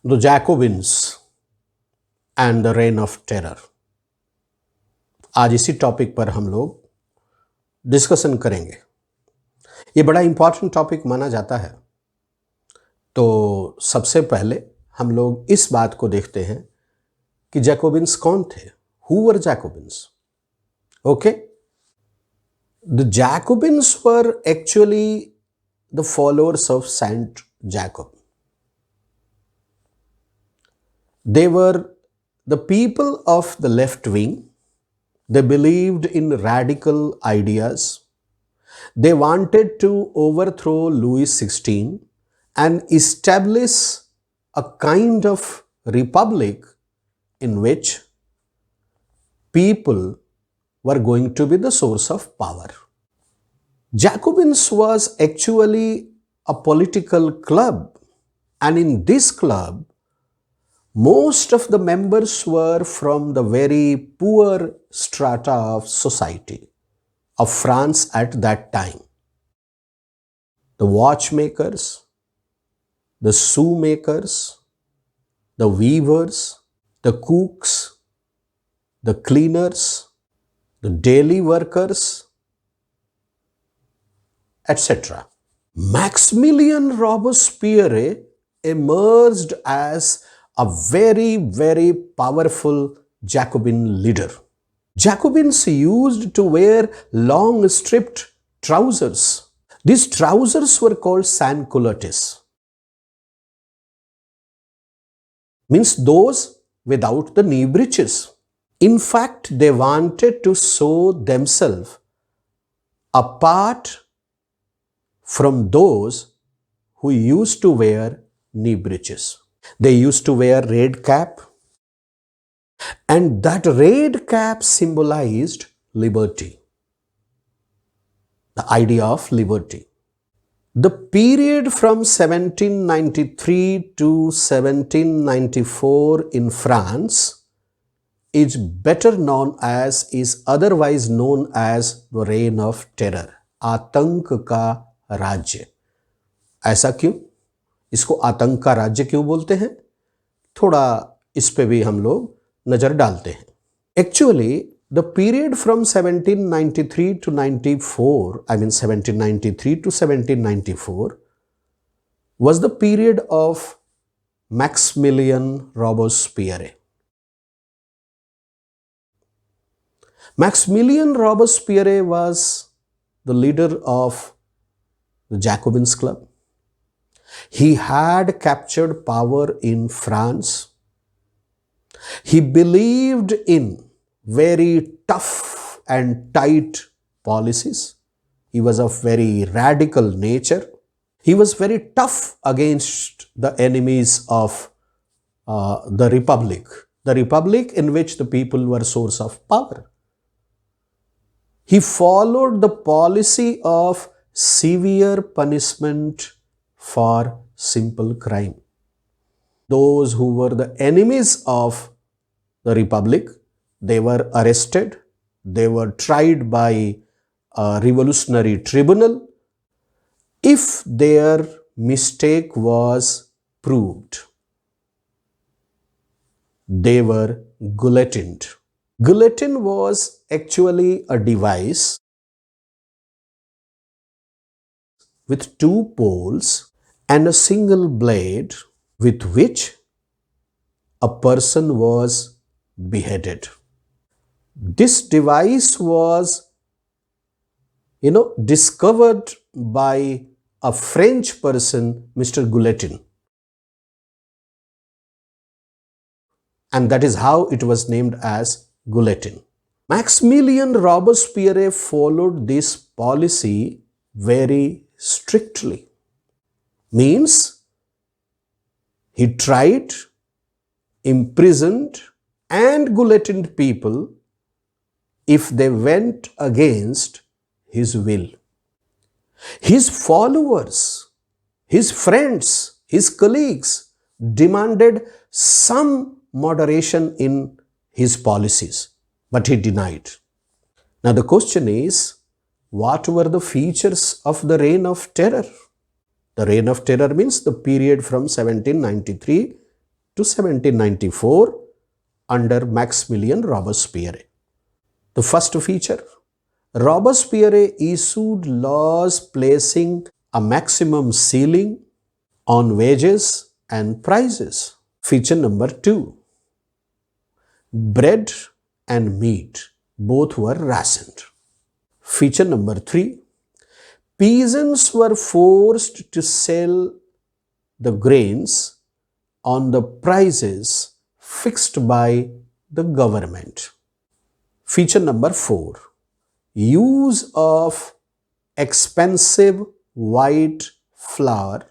The Jacobins and the Reign of Terror. आज इसी topic पर हम लोग डिस्कशन करेंगे। ये बड़ा इंपॉर्टेंट टॉपिक माना जाता है। तो सबसे पहले हम लोग इस बात को देखते हैं कि जैकोबिन्स कौन थे। Who were Jacobins? Okay? The Jacobins were actually the followers of Saint Jacob. They were the people of the left wing. They believed in radical ideas. They wanted to overthrow Louis XVI and establish a kind of republic in which people were going to be the source of power. Jacobins was actually a political club, and in this club, most of the members were from the very poor strata of society of France at that time. The watchmakers, the shoemakers, the weavers, the cooks, the cleaners, the daily workers, etc. Maximilian Robespierre emerged as a very, very powerful Jacobin leader. Jacobins used to wear long striped trousers. These trousers were called sans-culottes, means those without the knee breeches. In fact, they wanted to show themselves apart from those who used to wear knee breeches. They used to wear red cap, and that red cap symbolized liberty, the idea of liberty. The period from 1793 to 1794 in France is better known as, is otherwise known as the Reign of Terror, आतंक का राज्य। ऐसा क्यों? इसको आतंक का राज्य क्यों बोलते हैं? थोड़ा इस पे भी हम लोग नजर डालते हैं। Actually, the period from 1793 to 94, I mean 1793 to 1794, was the period of Maximilian Robespierre. Maximilian Robespierre was the leader of the Jacobins Club. He had captured power in France. He believed in very tough and tight policies. He was of very radical nature. He was very tough against the enemies of the republic in which the people were source of power. He followed the policy of severe punishment for simple crime. Those who were the enemies of the republic, they were arrested, they were tried by a revolutionary tribunal. If their mistake was proved, they were guillotined. Guillotine was actually a device with two poles and a single blade with which a person was beheaded. This device was, discovered by a French person, Mr. Guillotine. And that is how it was named as guillotine. Maximilian Robespierre followed this policy very strictly. Means he tried, imprisoned and guillotined people if they went against his will. His followers, his friends, his colleagues demanded some moderation in his policies, but he denied. Now the question is, what were the features of the Reign of Terror? The Reign of Terror means the period from 1793 to 1794 under Maximilian Robespierre. The first feature, Robespierre issued laws placing a maximum ceiling on wages and prices. Feature number 2, bread and meat both were rationed. Feature number 3, peasants were forced to sell the grains on the prices fixed by the government. Feature number 4, use of expensive white flour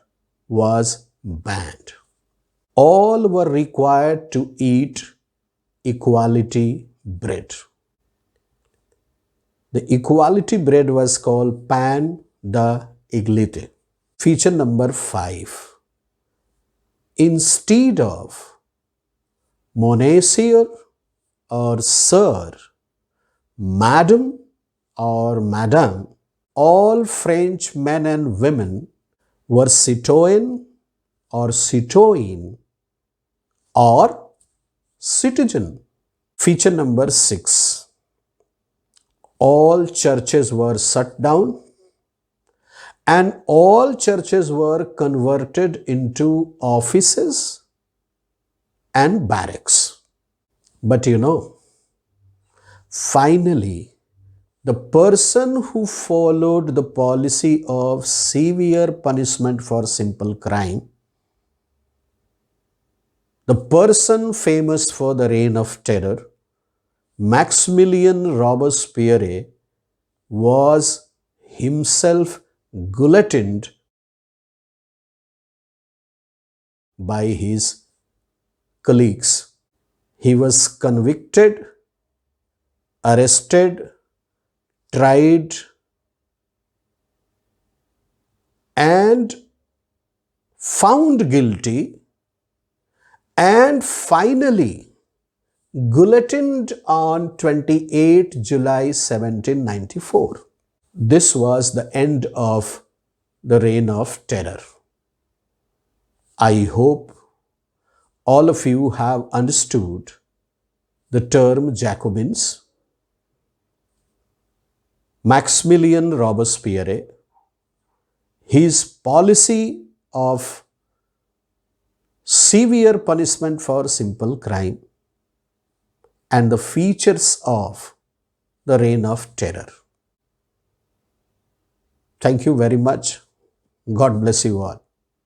was banned. All were required to eat equality bread. The equality bread was called pain d'égalité. Feature number 5, instead of Monsieur or Sir, Madam or Madame, all French men and women were citoyen or citoyenne or citizen. Feature number 6, all churches were shut down and all churches were converted into offices and barracks. But finally, the person who followed the policy of severe punishment for simple crime, the person famous for the Reign of Terror, Maximilian Robespierre, was himself guillotined by his colleagues. He was convicted, arrested, tried, and found guilty, and finally guillotined on 28 July 1794. This was the end of the Reign of Terror. I hope all of you have understood the term Jacobins. Maximilian Robespierre, his policy of severe punishment for simple crime, and the features of the Reign of Terror. Thank you very much. God bless you all.